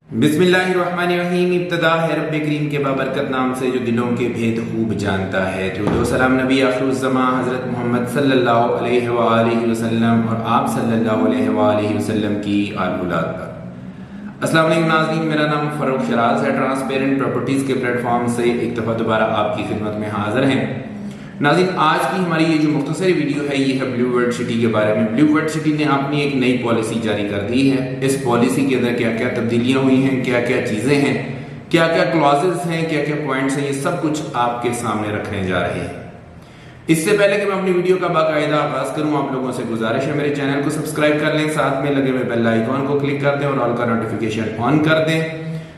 बिस्मिल्लाहिर्रहमानिर्रहीम। इब्तिदा है रब्बे करीम के बाबरकत नाम से जो दिलों के भेद खूब जानता है। दुरूद व सलाम नबी आखिरुज़्ज़मा हज़रत मोहम्मद सल्लल्लाहु अलैहि वआलिहि वसल्लम और आप सल्लल्लाहु अलैहि वआलिहि वसल्लम की आल औलाद पर। अस्सलाम वालेकुम नाज़रीन, मेरा नाम फ़ारूक शराज है। ट्रांसपेरेंट प्रॉपर्टीज़ के प्लेटफॉर्म से एक दफ़ा दोबारा आपकी खिदमत में हाज़िर हैं। नाज़रीन, आज की हमारी ये जो मुख्तसर वीडियो है ये है ब्लू वर्ल्ड सिटी के बारे में। ब्लू वर्ल्ड सिटी ने अपनी एक नई पॉलिसी जारी कर दी है। इस पॉलिसी के अंदर क्या क्या तब्दीलियां हुई हैं, क्या क्या चीज़ें हैं, क्या क्या क्लॉजेस हैं, क्या क्या पॉइंट्स हैं, ये सब कुछ आपके सामने रखने जा रहे हैं। इससे पहले कि मैं अपनी वीडियो का बाकायदा आगाज करूं, आप लोगों से गुजारिश है मेरे चैनल को सब्सक्राइब कर लें, साथ में लगे हुए बेल आइकॉन को क्लिक कर दें और ऑल का नोटिफिकेशन ऑन कर दें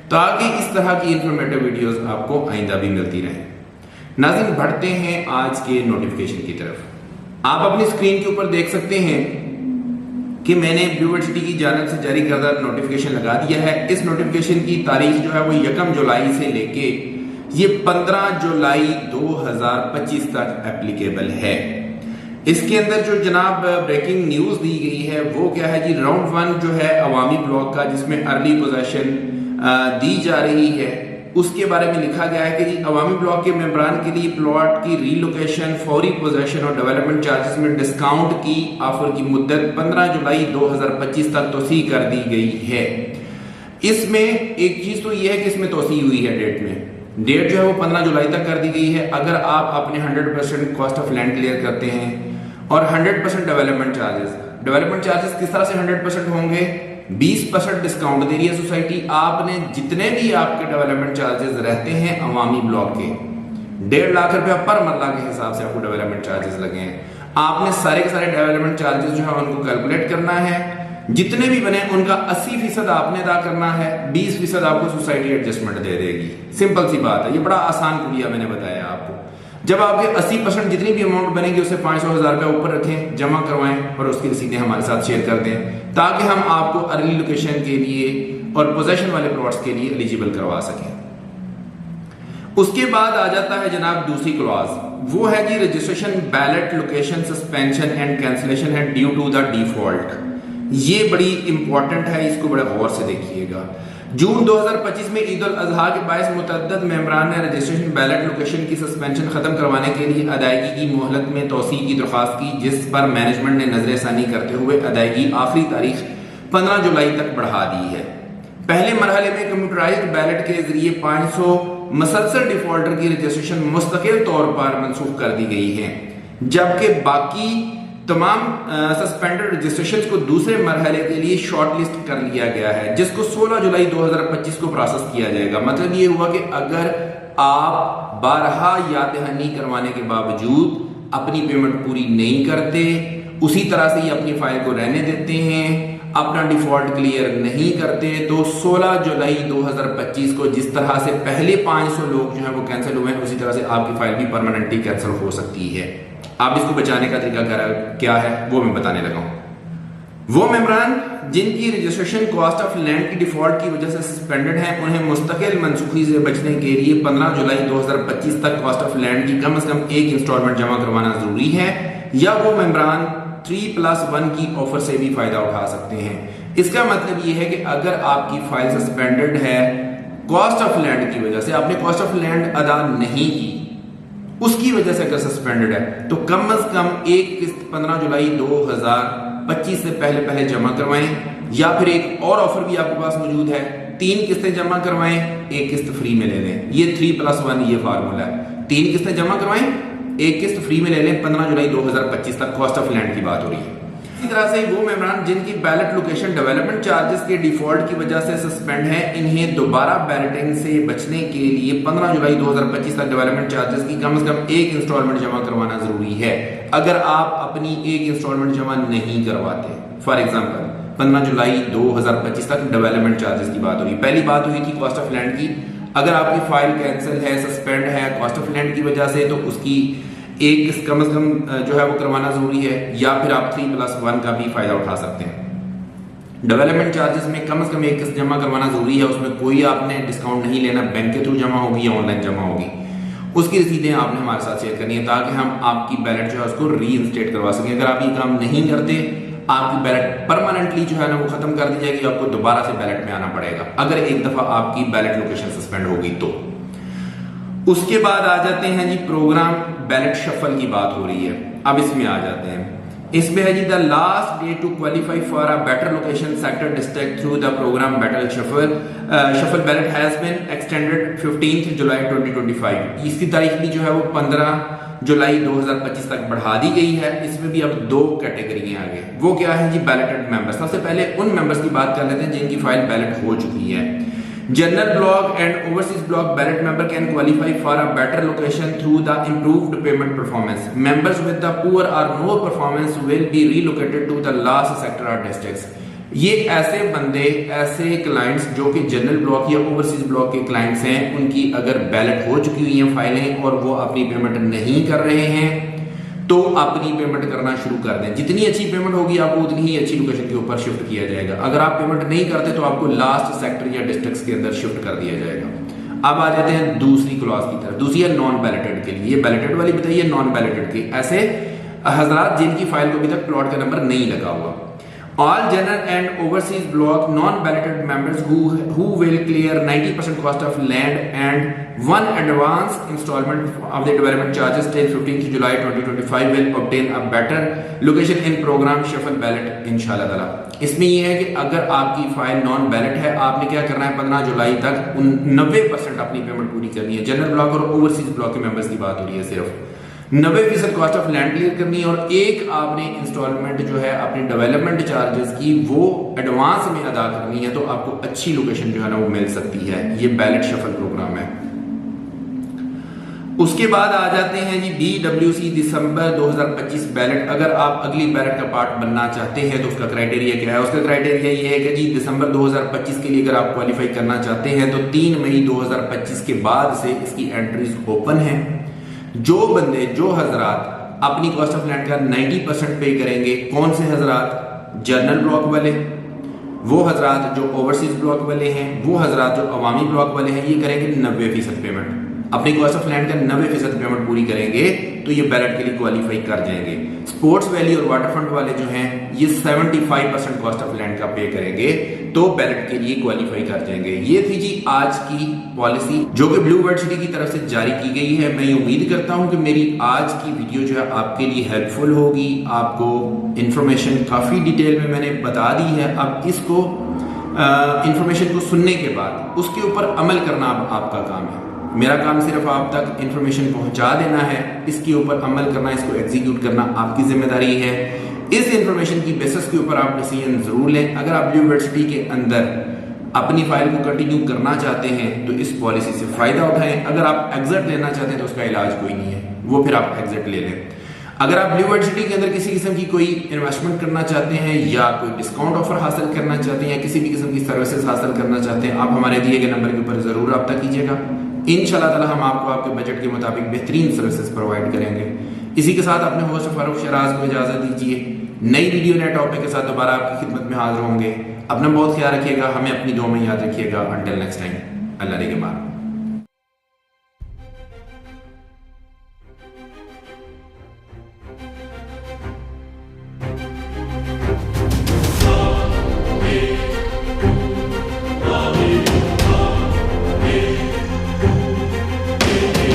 ताकि इस तरह की इंफॉर्मेटिव वीडियोस आपको आइंदा भी मिलती रहें। नाज़रीन, बढ़ते हैं आज के नोटिफिकेशन की तरफ। आप अपनी स्क्रीन के ऊपर देख सकते हैं कि मैंने ब्लू वर्ल्ड सिटी की जानिब से जारी करदा नोटिफिकेशन लगा दिया है। इस नोटिफिकेशन की तारीख जो है वो 1 जुलाई से लेके ये 15 जुलाई 2025 तक एप्लीकेबल है। इसके अंदर जो जनाब ब्रेकिंग न्यूज दी गई है वो क्या है जी, राउंड 1 जो है अवामी ब्लॉक का, जिसमें अर्ली पोजेशन दी जा रही है, उसके बारे में लिखा गया है कि जी अवामी ब्लॉक के मेंबरान के लिए प्लॉट की रीलोकेशन, फौरी पोजेशन और डेवलपमेंट चार्जेस में डिस्काउंट की ऑफर की मुद्दत 15 जुलाई 2025 तक तोसी कर दी गई है। इसमें एक चीज तो यह है कि इसमें तोसी हुई है डेट में। डेट जो है वो 15 जुलाई तक कर दी गई है। अगर आप अपने 100% कॉस्ट ऑफ लैंड क्लियर करते हैं और 100% डेवलपमेंट चार्जेस किस तरह से 100% होंगे, 20% डिस्काउंट दे रही है सोसाइटी। आपने जितने भी आपके डेवलपमेंट चार्जेस रहते हैं अवामी ब्लॉक के, 1.5 लाख रुपया पर मरला के हिसाब से आपको डेवलपमेंट चार्जेस लगे हैं। आपने सारे के सारे डेवलपमेंट चार्जेस जो है उनको कैलकुलेट करना है। जितने भी बने उनका 80% आपने अदा करना है, 20% आपको सोसाइटी एडजस्टमेंट दे देगी। सिंपल सी बात है, ये बड़ा आसान कुलिया मैंने बताया आपको। जब आपके 80% जितनी भी अमाउंट बनेगी उससे 500,000 रुपया ऊपर रखें, जमा करवाएं और उसकी रसीदें हमारे साथ शेयर कर दें ताकि हम आपको अर्ली लोकेशन के लिए और पोजेशन वाले प्लॉट्स के लिए एलिजिबल करवा सकें। उसके बाद आ जाता है जनाब दूसरी क्लॉज, वो है जी registration ballot location suspension and cancellation है ड्यू टू द डिफॉल्ट। ये बड़ी इंपॉर्टेंट है, इसको बड़े गौर से देखिएगा। जून 2025 में ईद उल अजहा के बायस मुतअद्दिद मेंबरान ने रजिस्ट्रेशन बैलेट लोकेशन की सस्पेंशन खत्म करवाने के लिए अदायगी की मोहलत में तोसी की दरख्वास्त की, जिस पर मैनेजमेंट ने नजरसानी करते हुए अदायगी आखिरी तारीख 15 जुलाई तक बढ़ा दी है। पहले मरहले में कंप्यूटराइज्ड बैलेट के जरिए 500 मसलसल डिफॉल्टर की रजिस्ट्रेशन मुस्तकिल तौर पर मनसूख कर दी गई है, जबकि बाकी तमाम सस्पेंडेड रजिस्ट्रेशंस को दूसरे मरहले के लिए शॉर्ट लिस्ट कर लिया गया है, जिसको 16 जुलाई 2025 को प्रोसेस किया जाएगा। मतलब ये हुआ कि अगर आप 12 याद दहानी करवाने के बावजूद अपनी पेमेंट पूरी नहीं करते, उसी तरह से ही अपनी फाइल को रहने देते हैं, अपना डिफॉल्ट क्लियर नहीं करते, तो 16 जुलाई 2025 को जिस तरह से पहले 500 लोग जो है वो कैंसिल हुए हैं, उसी तरह से आपकी फाइल भी परमानेंटली कैंसिल हो सकती है। आप इसको बचाने का तरीका क्या है वो मैं बताने लगा हूं। वो मेंबरान जिनकी रजिस्ट्रेशन कॉस्ट ऑफ लैंड की डिफॉल्ट की वजह से सस्पेंडेड है, उन्हें मुस्तकिल मनसूखी से बचने के लिए 15 जुलाई 2025 तक कॉस्ट ऑफ लैंड की कम से कम एक इंस्टॉलमेंट जमा करवाना जरूरी है, या वो मेंबरान 3+1 की ऑफर से भी फायदा उठा सकते हैं। इसका मतलब ये है कि अगर आपकी फाइल सस्पेंडेड है कॉस्ट ऑफ लैंड की वजह से, आपने कॉस्ट ऑफ लैंड अदा नहीं की, उसकी वजह से अगर सस्पेंडेड है, तो कम से कम एक किस्त 15 जुलाई 2025 से पहले जमा करवाएं, या फिर एक और ऑफर भी आपके पास मौजूद है, 3 किस्तें जमा करवाएं, एक किस्त फ्री में ले लें। ये 3+1 ये फार्मूला है। 3 किस्तें जमा करवाएं, एक किस्त फ्री में ले लें। 15 जुलाई 2025 तक कॉस्ट ऑफ लैंड की बात हो रही है। इसी तरह से वो मेंबरान जिनकी बैलेट लोकेशन डेवलपमेंट चार्जेस के डिफॉल्ट की वजह से सस्पेंड है, इन्हें दोबारा बैलेटिंग से बचने के लिए 15 जुलाई 2025 तक डेवलपमेंट चार्जेस की कम से कम एक इंस्टॉलमेंट जमा करवाना जरूरी है। अगर आप अपनी एक इंस्टॉलमेंट जमा नहीं करवाते, फॉर एग्जाम्पल 15 जुलाई 2025 तक डेवलपमेंट चार्जेस की बात हो रही, पहली बात हुई थी कॉस्ट ऑफ लैंड की। अगर आपकी फाइल कैंसिल है, सस्पेंड है कॉस्ट ऑफ लैंड की वजह से, तो उसकी एक किस्त कम से कम जो है वो करवाना जरूरी है, या फिर आप 3+1 का भी फायदा उठा सकते हैं। डेवलपमेंट चार्जेस में कम से कम एक किस्त जमा करवाना जरूरी है, उसमें कोई आपने डिस्काउंट नहीं लेना, बैंक के थ्रू जमा होगी या ऑनलाइन जमा होगी। उसकी रसीदें आपने हमारे साथ शेयर करनी है ताकि हम आपकी बैलेट जो है उसको री इंस्टेट करवा सकें। अगर आप ये काम नहीं करते, आपकी बैलेट परमानेंटली जो है ना वो खत्म कर दी जाएगी, आपको दोबारा से बैलेट में आना पड़ेगा अगर एक दफा आपकी बैलेट लोकेशन सस्पेंड होगी तो। उसके बाद आ जाते हैं जी प्रोग्राम बैलेट शफल की बात हो रही है। अब इसमें आ जाते हैं, इसमें है जी the last day to qualify for a better location sector district through the program battle shuffle ballot has been extended 15 July 2025। इसकी तारीख भी जो है वो 15 जुलाई 2025 तक बढ़ा दी गई है। इसमें भी अब 2 कैटेगरी आ गए। वो क्या है जी, बैलेटेड मेंबर्स। सबसे पहले उन मेंबर्स की बात कर लेते हैं जिनकी फाइल बैलेट हो चुकी है। General block and overseas block ballot member can qualify for a better location through the improved payment performance. Members with the poor or no performance will be relocated to the last sector or districts. ये ऐसे बंदे, ऐसे clients जो कि general block या overseas block के clients हैं, उनकी अगर बैलेट हो चुकी हुई है फाइलें और वो अपनी पेमेंट नहीं कर रहे हैं तो अपनी पेमेंट करना शुरू कर दें। जितनी अच्छी पेमेंट होगी आपको उतनी ही अच्छी लोकेशन के ऊपर शिफ्ट किया जाएगा। अगर आप पेमेंट नहीं करते तो आपको लास्ट सेक्टर या डिस्ट्रिक्ट के अंदर शिफ्ट कर दिया जाएगा। अब आ जाते हैं दूसरी क्लॉज की तरफ। दूसरी है नॉन बैलेटेड के लिए। ये बैलेटेड वाली बताइए, नॉन बैलेटेड की ऐसे हजरात जिनकी फाइल को अभी तक प्लॉट का नंबर नहीं लगा हुआ। All general and overseas block non-balloted members who will clear 90% cost of land and one advance installment of the development charges till 15th July 2025 will obtain a better location in program shuffle ballot इंशाल्लाह ताला। इसमें यह है कि अगर आपकी file non ballot है, आपने क्या करना है 15 जुलाई तक 90% अपनी पेमेंट पूरी करनी है। जनरल ब्लॉक और ओवरसीज ब्लॉक के मेंबर्स की बात हो रही है, सिर्फ 90% कॉस्ट ऑफ लैंड क्लियर करनी है और एक आपने इंस्टॉलमेंट जो है अपनी डेवलपमेंट चार्जेस की वो एडवांस में अदा करनी है, तो आपको अच्छी लोकेशन जो है ना वो मिल सकती है। ये बैलेट शफल प्रोग्राम है। उसके बाद आ जाते हैं जी BWC दिसंबर 2025 बैलेट। अगर आप अगली बैलेट का पार्ट बनना चाहते हैं तो उसका क्राइटेरिया क्या है? उसका क्राइटेरिया ये है कि जी दिसंबर 2025 के लिए अगर आप क्वालिफाई करना चाहते हैं तो 3 मई 2025 के बाद से इसकी एंट्रीज ओपन है। जो बंदे, जो हजरात अपनी कॉस्ट ऑफ लैंड का 90% पे करेंगे, कौन से हजरात? जनरल ब्लॉक वाले, वो हजरात जो ओवरसीज ब्लॉक वाले हैं, वो हजरात जो अवामी ब्लॉक वाले हैं, ये करेंगे 90% पेमेंट। अपनी कॉस्ट ऑफ लैंड का 90% पेमेंट पूरी करेंगे तो ये बैलेट के लिए क्वालिफाई कर जाएंगे। स्पोर्ट्स वैली और वाटरफ्रंट वाले जो हैं ये 75% कॉस्ट ऑफ लैंड का पे करेंगे तो बैलेट के लिए क्वालिफाई कर जाएंगे। ये थी जी आज की पॉलिसी जो कि ब्लू वर्ल्ड सिटी की तरफ से जारी की गई है। मैं ये उम्मीद करता हूं कि मेरी आज की वीडियो जो है आपके लिए हेल्पफुल होगी। आपको इंफॉर्मेशन काफी डिटेल में मैंने बता दी है। अब इसको इंफॉर्मेशन को सुनने के बाद उसके ऊपर अमल करना अब आपका काम है। मेरा काम सिर्फ आप तक इंफॉर्मेशन पहुंचा देना है, इसके ऊपर अमल करना, इसको एग्जीक्यूट करना आपकी जिम्मेदारी है। इस इंफॉर्मेशन की बेसिस के ऊपर आप डिसीजन जरूर लें। अगर आप यूनिवर्सिटी के अंदर अपनी फाइल को कंटिन्यू करना चाहते हैं तो इस पॉलिसी से फायदा उठाएं। अगर आप एग्जिट लेना चाहते हैं तो उसका इलाज कोई नहीं है, वो फिर आप एग्जिट ले लें। अगर आप ब्लू वर्ल्ड सिटी के अंदर किसी किस्म की कोई इन्वेस्टमेंट करना चाहते हैं या कोई डिस्काउंट ऑफर हासिल करना चाहते हैं या किसी भी किस्म की सर्विसेज हासिल करना चाहते हैं, आप हमारे दिए गए नंबर के ऊपर जरूर रब्ता कीजिएगा। इंशाल्लाह ताला हम आपको आपके बजट के मुताबिक बेहतरीन सर्विसेज प्रोवाइड करेंगे। इसी के साथ अपने होस्ट फारूक शराज को इजाजत दीजिए। नई वीडियो नए टॉपिक के साथ दोबारा आपकी खिदमत में हाजिर होंगे। अपना बहुत ख्याल रखिएगा, हमें अपनी दुआ में याद रखिएगा। अंटिल नेक्स्ट टाइम, अल्लाह ने के बाद।